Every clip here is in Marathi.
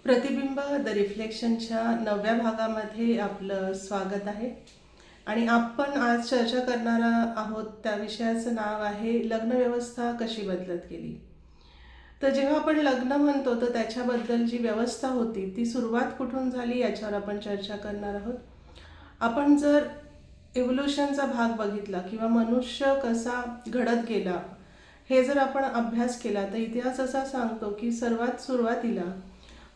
प्रतिबिंब द रिफ्लेक्शनच्या 9व्या भागामध्ये आपलं स्वागत आहे. आणि आपण आज चर्चा करणार आहोत त्या विषयाचं नाव आहे लग्नव्यवस्था कशी बदलत गेली. तर जेव्हा आपण लग्न म्हणतो तर त्याच्याबद्दल जी व्यवस्था होती ती सुरुवात कुठून झाली याच्यावर आपण चर्चा करणार आहोत. आपण जर इव्होल्युशनचा भाग बघितला किंवा मनुष्य कसा घडत गेला हे जर आपण अभ्यास केला तर इतिहास असा सांगतो की सर्वात सुरुवातीला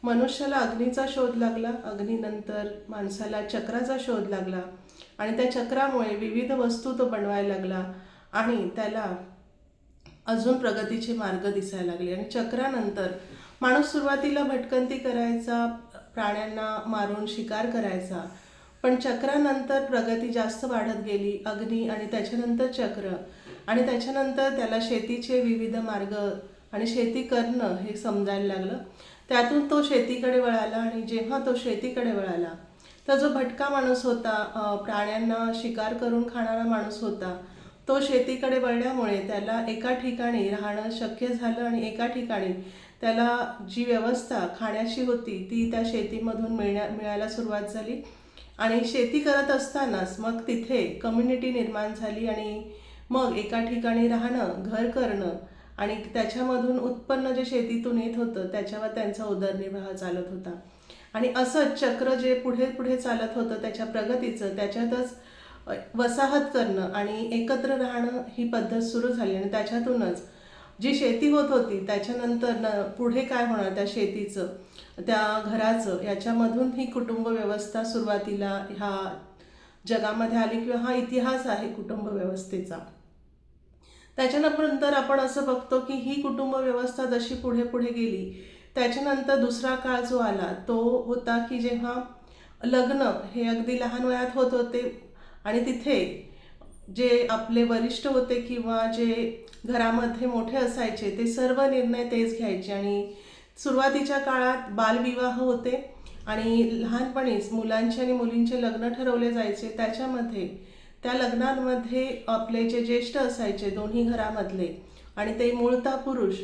मनुष्याला अग्नीचा शोध लागला, अग्नीनंतर माणसाला चक्राचा शोध लागला आणि त्या चक्रामुळे विविध वस्तू तो बनवायला लागला आणि त्याला अजून प्रगतीचे मार्ग दिसायला लागले. आणि चक्रानंतर माणूस सुरुवातीला भटकंती करायचा, प्राण्यांना मारून शिकार करायचा, पण चक्रानंतर प्रगती जास्त वाढत गेली. अग्नी आणि त्याच्यानंतर चक्र आणि त्याच्यानंतर त्याला शेतीचे विविध मार्ग आणि शेती करणं हे समजायला लागलं. त्यातून तो शेतीकडे वळाला आणि जेव्हा तो शेतीकडे वळाला तर जो भटका माणूस होता, प्राण्यांना शिकार करून खाणारा माणूस होता, तो शेतीकडे वळल्यामुळे त्याला एका ठिकाणी राहणं शक्य झालं आणि एका ठिकाणी त्याला जी व्यवस्था खाण्याची होती ती त्या शेतीमधून मिळायला सुरुवात झाली. आणि शेती करत असतानाच मग तिथे कम्युनिटी निर्माण झाली आणि मग एका ठिकाणी राहणं, घर करणं आणि त्याच्यामधून उत्पन्न जे शेतीतून येत होतं त्याच्यावर त्यांचा उदरनिर्वाह चालत होता. आणि असंच चक्र जे पुढे पुढे चालत होतं त्याच्या प्रगतीचं, त्याच्यातच वसाहत करणं आणि एकत्र राहणं ही पद्धत सुरू झाली. आणि त्याच्यातूनच जी शेती होत होती त्याच्यानंतर पुढे काय होणार त्या शेतीचं, त्या घराचं, याच्यामधून ही कुटुंब व्यवस्था सुरुवातीला ह्या जगामध्ये आली किंवा हा इतिहास आहे कुटुंब व्यवस्थेचा. त्याच्यानंतर आपण असं बघतो की ही कुटुंब व्यवस्था जशी पुढे पुढे गेली त्याच्यानंतर दुसरा काळ जो आला तो होता की जेव्हा लग्न हे अगदी लहान वयात होत होते आणि तिथे जे आपले वरिष्ठ होते किंवा जे घरामध्ये मोठे असायचे ते सर्व निर्णय तेच घ्यायचे. आणि सुरुवातीच्या काळात बालविवाह होते आणि लहानपणीच मुलांचे आणि मुलींचे लग्न ठरवले जायचे. त्याच्यामध्ये त्या लग्नांमध्ये आपले जे ज्येष्ठ असायचे दोन्ही घरामधले आणि ते मूळतः पुरुष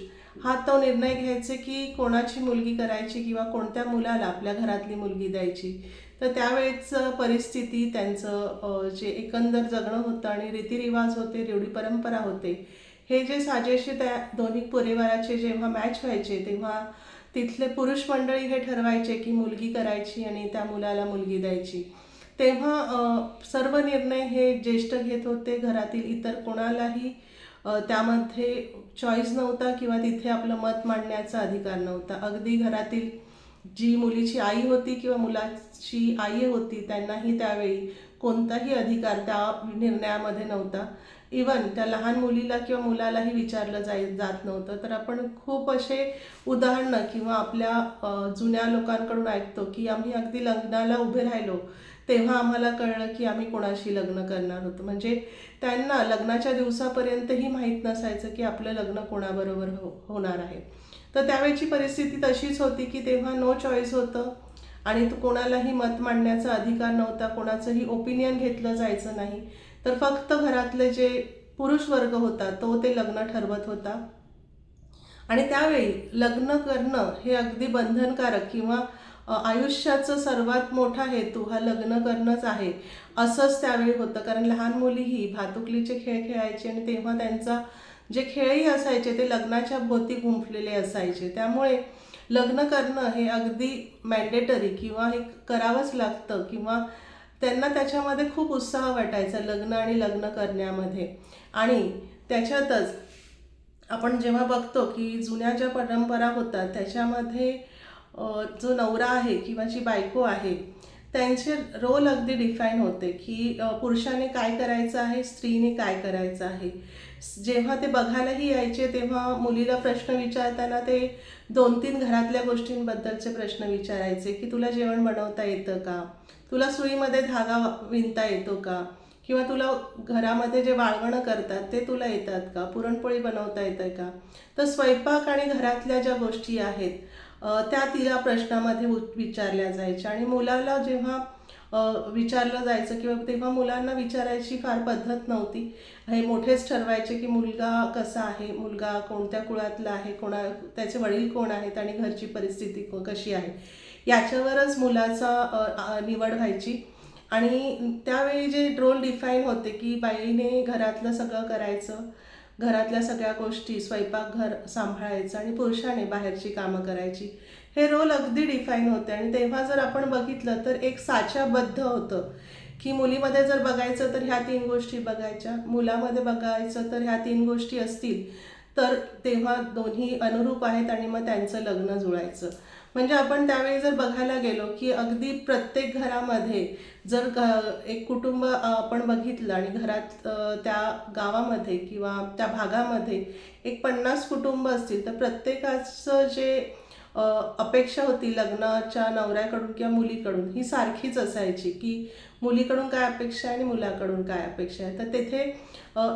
हा तो निर्णय घ्यायचे की कोणाची मुलगी करायची किंवा कोणत्या मुलाला आपल्या घरातली मुलगी द्यायची. तर त्यावेळेचं परिस्थिती, त्यांचं जे एकंदर जगणं होतं आणि रीतिरिवाज होते, रूढी परंपरा होते, हे जे साजेसे त्या दोन्ही परिवाराचे जेव्हा मॅच व्हायचे तेव्हा तिथले पुरुष मंडळी हे ठरवायचे की मुलगी करायची आणि त्या मुलाला मुलगी द्यायची. तेव्हा सर्व निर्णय हे ज्येष्ठ घेत होते. घरातील इतर कोणालाही त्यामध्ये चॉईस नव्हता किंवा तिथे आपलं मत मांडण्याचा अधिकार नव्हता. अगदी घरातील जी मुलीची आई होती किंवा मुलाची आई होती त्यांनाही त्यावेळी कोणताही अधिकार त्या निर्णयामध्ये नव्हता. इवन त्या लहान मुलीला किंवा मुलालाही विचारलं जात नव्हतं. तर आपण खूप असे उदाहरणं किंवा आपल्या जुन्या लोकांकडून ऐकतो की आम्ही अगदी लग्नाला उभे राहिलो तेव्हा आम्हाला कळलं की आम्ही कोणाशी लग्न करणार होतो. म्हणजे त्यांना लग्नाच्या दिवसापर्यंतही माहीत नसायचं की आपलं लग्न कोणाबरोबर होणार आहे. तर त्यावेळची परिस्थिती तशीच होती की तेव्हा नो चॉईस होतं आणि कोणालाही मत मांडण्याचा अधिकार नव्हता, कोणाचंही ओपिनियन घेतलं जायचं नाही. तर फक्त घरातले जे पुरुष वर्ग होता तो ते लग्न ठरवत होता. आणि त्यावेळी लग्न करणं हे अगदी बंधनकारक किंवा आयुष्याचं सर्वात मोठा हेतू हा लग्न करणंच आहे असंच त्यावेळी होतं. कारण लहान मुलीही भातुकलीचे खेळ खेळायचे आणि तेव्हा त्यांचा जे खेळही असायचे ते लग्नाच्या भोवती गुंफलेले असायचे. त्यामुळे लग्न करणं हे अगदी मॅन्डेटरी किंवा हे करावंच लागतं किंवा त्यांना त्याच्यामध्ये खूप उत्साह वाटायचा लग्न आणि लग्न करण्यामध्ये. आणि त्याच्यातच आपण जेव्हा बघतो की जुन्या ज्या परंपरा होतात त्याच्यामध्ये जो नवरा आहे किंवा जी बायको आहे त्यांचे रोल अगदी डिफाईन होते की पुरुषाने काय करायचं आहे, स्त्रीने काय करायचं आहे. जेव्हा ते बघायलाही यायचे तेव्हा मुलीला प्रश्न विचारताना ते 2-3 घरातल्या गोष्टींबद्दलचे प्रश्न विचारायचे की तुला जेवण बनवता येतं का, तुला सुईमध्ये धागा विणता येतो का, किंवा तुला घरामध्ये जे वाळवणं करतात ते तुला येतात का, पुरणपोळी बनवता येतं का. तर स्वयंपाक आणि घरातल्या ज्या गोष्टी आहेत त्या तिला प्रश्नामध्ये विचारल्या जायच्या. आणि मुलाला जेव्हा विचारलं जायचं किंवा तेव्हा मुलांना विचारायची फार पद्धत नव्हती. हे मोठेच ठरवायचे की मुलगा कसा आहे, मुलगा कोणत्या कुळातला आहे, त्याचे वडील कोण आहेत आणि घरची परिस्थिती कशी आहे, याच्यावरच मुलाचा निवड व्हायची. आणि त्यावेळी जे रोल डिफाईन होते की बाईने घरातलं सगळं करायचं, घरातल्या सगळ्या गोष्टी, स्वयंपाकघर सांभाळायचं आणि पुरुषाने बाहेरची कामं करायची, हे रोल अगदी डिफाईन होते. आणि तेव्हा जर आपण बघितलं तर एक साच्याबद्ध होतं की मुलीमध्ये जर बघायचं तर ह्या 3 गोष्टी बघायच्या, मुलामध्ये बघायचं तर ह्या 3 गोष्टी असतील तर तेव्हा दोन्ही अनुरूप आहेत आणि मग त्यांचं लग्न जुळायचं. म्हणजे आपण त्यावेळी जर बघायला गेलो की अगदी प्रत्येक घरामध्ये जर एक कुटुंब आपण बघितलं आणि घरात त्या गावामध्ये किंवा त्या भागामध्ये एक 50 कुटुंब असतील तर प्रत्येकाचं जे अपेक्षा होती लग्नाच्या नवऱ्याकडून किंवा मुलीकडून ही सारखीच असायची की मुलीकडून काय अपेक्षा आहे आणि मुलाकडून काय अपेक्षा आहे. तर तेथे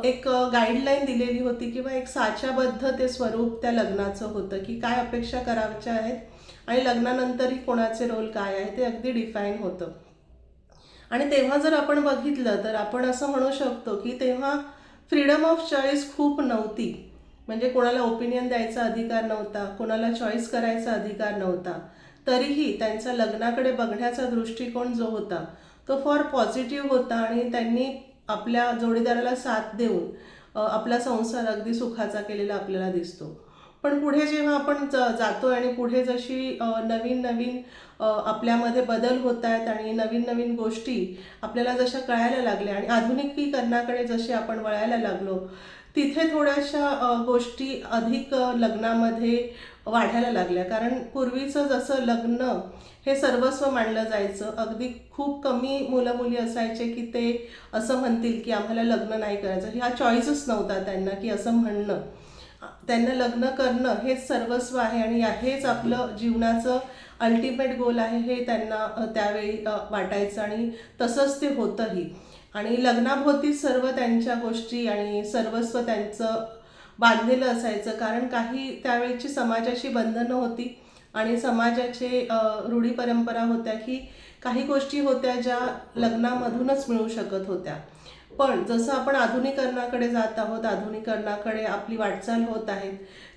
एक गाईडलाईन दिलेली होती किंवा एक साच्याबद्ध ते स्वरूप त्या लग्नाचं होतं की काय अपेक्षा करायच्या आहेत आणि लग्नानंतरही कोणाचे रोल काय आहे ते अगदी डिफाईन होतं. आणि तेव्हा जर आपण बघितलं तर आपण असं म्हणू शकतो की तेव्हा फ्रीडम ऑफ चॉईस खूप नव्हती. म्हणजे कोणाला ओपिनियन द्यायचा अधिकार नव्हता, कोणाला चॉईस करायचा अधिकार नव्हता. तरीही त्यांचा लग्नाकडे बघण्याचा दृष्टिकोन जो होता तो फार पॉझिटिव्ह होता आणि त्यांनी आपल्या जोडीदाराला साथ देऊन आपला संसार अगदी सुखाचा केलेला आपल्याला दिसतो. पण पुढे जेव्हा आपण जातो आणि पुढे जशी नवीन नवीन आपल्यामध्ये बदल होत आहेत आणि नवीन नवीन गोष्टी आपल्याला जशा कळायला लागल्या आणि आधुनिकीकरणाकडे जसे आपण वळायला लागलो, तिथे थोड्याशा गोष्टी अधिक लग्नामध्ये वाढायला लागल्या. कारण पूर्वीचं जसं लग्न हे सर्वस्व मानलं जायचं, अगदी खूप कमी मुलं मुली असायचे की ते असं म्हणतील की आम्हाला लग्न नाही करायचं, हा चॉईसच नव्हता त्यांना की असं म्हणणं. त्यांना लग्न करणं हेच सर्वस्व आहे आणि हेच आपलं जीवनाचं अल्टिमेट गोल आहे हे त्यांना त्यावेळी वाटायचं आणि तसंच ते होतंही. आणि लग्नाभोवती सर्व त्यांच्या गोष्टी आणि सर्वस्व त्यांचं बांधलेलं असायचं. कारण काही त्यावेळची समाजाची बंधनं होती आणि समाजाचे रूढी परंपरा होत्या की काही गोष्टी होत्या ज्या लग्नामधूनच मिळू शकत होत्या. पण जसं आपण आधुनिकीकरणाकडे जात आहोत, आधुनिकीकरणाकडे आपली वाटचाल होत आहे,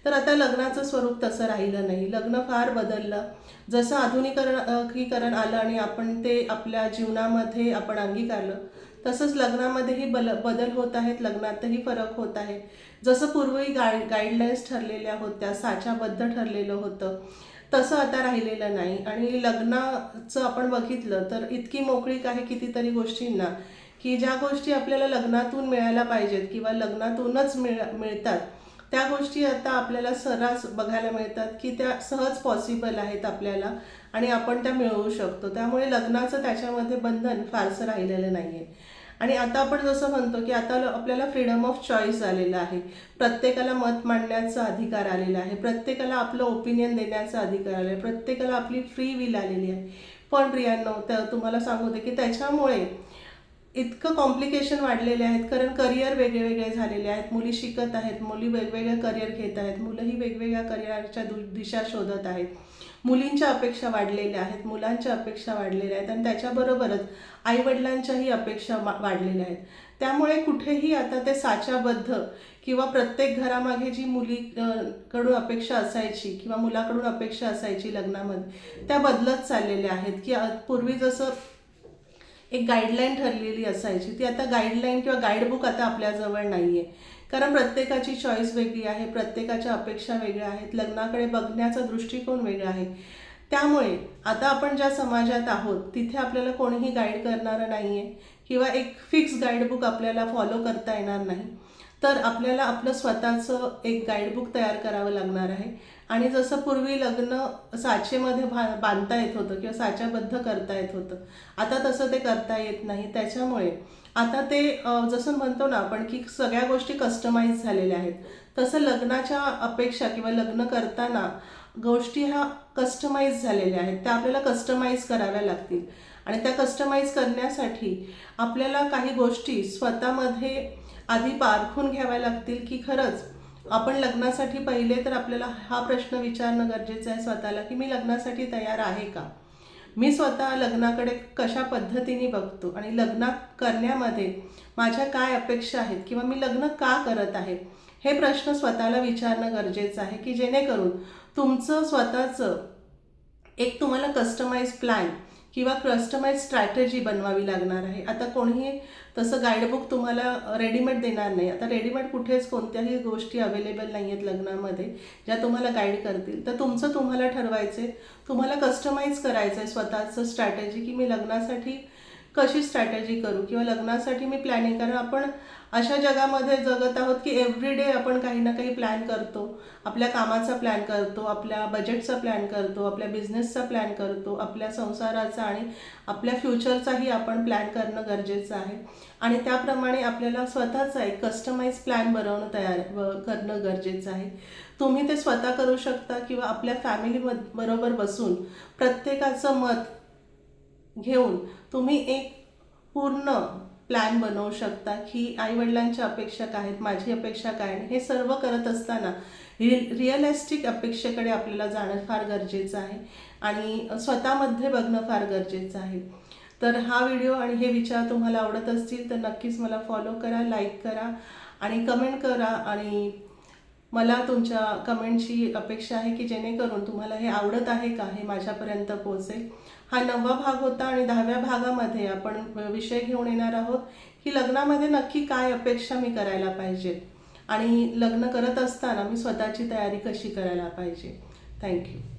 तर आता लग्नाचं स्वरूप तसं राहिलं नाही. लग्न फार बदललं. जसं आधुनिकीकरण आलं आणि आपण ते आपल्या जीवनामध्ये आपण अंगीकारलं, तसंच लग्नामध्येही बदल होत आहेत, लग्नातही फरक होत आहे. जसं पूर्वी गाईडलाईन्स ठरलेल्या होत्या, साच्याबद्ध ठरलेलं होतं, तसं आता राहिलेलं नाही. आणि लग्नाचं आपण बघितलं तर इतकी मोकळीक आहे कितीतरी गोष्टींना की ज्या गोष्टी आपल्याला लग्नातून मिळायला पाहिजेत किंवा लग्नातूनच मिळतात त्या गोष्टी आता आपल्याला सर्रास बघायला मिळतात की त्या सहज पॉसिबल आहेत आपल्याला आणि आपण त्या मिळवू शकतो. त्यामुळे लग्नाचं त्याच्यामध्ये बंधन फारसं राहिलेलं नाही आहे. आणि आता आपण जसं म्हणतो की आता आपल्याला फ्रीडम ऑफ चॉईस आलेलं आहे, प्रत्येकाला मत मांडण्याचा अधिकार आलेला आहे, प्रत्येकाला आपलं ओपिनियन देण्याचा अधिकार आलेला आहे, प्रत्येकाला आपली फ्री विल आलेली आहे. पण प्रियांनो, तुम्हाला सांगू दे की त्याच्यामुळे इतकं कॉम्प्लिकेशन वाढलेले आहेत. कारण करिअर वेगळे वेगळे झालेले आहेत, मुली शिकत आहेत, मुली वेगवेगळं करिअर घेत आहेत, मुलंही वेगवेगळ्या करिअरच्या दिशा शोधत आहेत, मुलींच्या अपेक्षा वाढलेल्या आहेत, मुलांच्या अपेक्षा वाढलेल्या आहेत आणि त्याच्याबरोबरच आईवडिलांच्याही अपेक्षा वाढलेल्या आहेत. त्यामुळे कुठेही आता ते साच्याबद्ध किंवा प्रत्येक घरामागे जी कडून अपेक्षा असायची किंवा मुलाकडून अपेक्षा असायची लग्नामध्ये, त्या बदलत चाललेल्या आहेत. की पूर्वी जसं एक गाईडलाईन ठरलेली असायची, ती आता गाईडलाईन किंवा गाईडबुक आता आपल्याजवळ नाही आहे. कारण प्रत्येकाची चॉईस वेगळी आहे, प्रत्येकाच्या अपेक्षा वेगळ्या आहेत, लग्नाकडे बघण्याचा दृष्टिकोन वेगळा आहे. त्यामुळे आता आपण ज्या समाजात आहोत तिथे आपल्याला कोणीही गाईड करणारं नाही आहे किंवा एक फिक्स गाईडबुक आपल्याला फॉलो करता येणार नाही. तर आपल्याला आपलं स्वतःचं एक गाईडबुक तयार करावं लागणार आहे. आणि जसं पूर्वी लग्न साचेमध्ये बांधता येत होतं किंवा साच्याबद्ध करता येत होतं, आता तसं ते करता येत नाही. त्याच्यामुळे आता ते जसं म्हणतो ना आपण की सगळ्या गोष्टी कस्टमाइज झालेल्या आहेत, तसं लग्नाच्या अपेक्षा किंवा लग्न करताना गोष्टी ह्या कस्टमाइज झालेल्या आहेत, त्या आपल्याला कस्टमाइज कराव्या लागतील. आणि त्या कस्टमाइज करण्यासाठी आपल्याला काही गोष्टी स्वतःमध्ये आधी पारखून घ्याव्या लागतील की खरंच आपण लग्नासाठी पहिले तर आपल्याला हा प्रश्न विचारणं गरजेचं आहे स्वतःला की मी लग्नासाठी तयार आहे का. मी स्वतः लग्नाकडे कशा पद्धतीने बघतो आणि लग्न करण्यामध्ये माझ्या काय अपेक्षा आहेत किंवा मी लग्न का करत आहे, हे प्रश्न स्वतःला विचारणं गरजेचं आहे की जेणेकरून तुमचं स्वतःचं एक तुम्हाला कस्टमाइज प्लॅन किंवा कस्टमाइज स्ट्रॅटेजी बनवावी लागणार आहे. आता कोणीही तसं गाईडबुक तुम्हाला रेडीमेड देणार नाही. आता रेडीमेड कुठेच कोणत्याही गोष्टी अवेलेबल नाही आहेत लग्नामध्ये ज्या तुम्हाला गाईड करतील. तर तुमचं तुम्हाला ठरवायचं आहे, तुम्हाला कस्टमाइज करायचं आहे स्वतःचं स्ट्रॅटेजी की मी लग्नासाठी कशी स्ट्रॅटेजी करू किंवा लग्नासाठी मी प्लॅनिंग. कारण आपण अशा जगामध्ये जगत आहोत की एव्हरीडे आपण काही ना काही प्लॅन करतो. आपल्या कामाचा प्लॅन करतो, आपल्या बजेटचा प्लॅन करतो, आपल्या बिझनेसचा प्लॅन करतो, आपल्या संसाराचा आणि आपल्या फ्युचरचाही आपण प्लॅन करणं गरजेचं आहे. आणि त्याप्रमाणे आपल्याला स्वतःचा एक कस्टमाइज प्लॅन बनवणं करणं गरजेचं आहे. तुम्ही ते स्वतः करू शकता किंवा आपल्या फॅमिली बरोबर बसून प्रत्येकाचं मत घेऊन तुम्ही एक पूर्ण प्लॅन बनवू शकता की आईवडिलांच्या अपेक्षा काय आहेत, माझी अपेक्षा काय आहे. हे सर्व करत असताना रिअलिस्टिक अपेक्षेकडे आपल्याला जाणं फार गरजेचं आहे आणि स्वतःमध्ये बघणं फार गरजेचं आहे. तर हा व्हिडिओ आणि हे विचार तुम्हाला आवडत असतील तर नक्कीच मला फॉलो करा, लाईक करा आणि कमेंट करा. आणि मला तुमच्या कमेंटची अपेक्षा आहे की जेणेकरून तुम्हाला हे आवडत आहे का हे माझ्यापर्यंत पोहोचेल. हा 9वा भाग होता आणि 10व्या भागामध्ये आपण विषय घेऊन येणार आहोत की लग्नामध्ये नक्की काय अपेक्षा मी करायला पाहिजे आणि लग्न करत असताना मी स्वतःची तयारी कशी करायला पाहिजे. थँक्यू.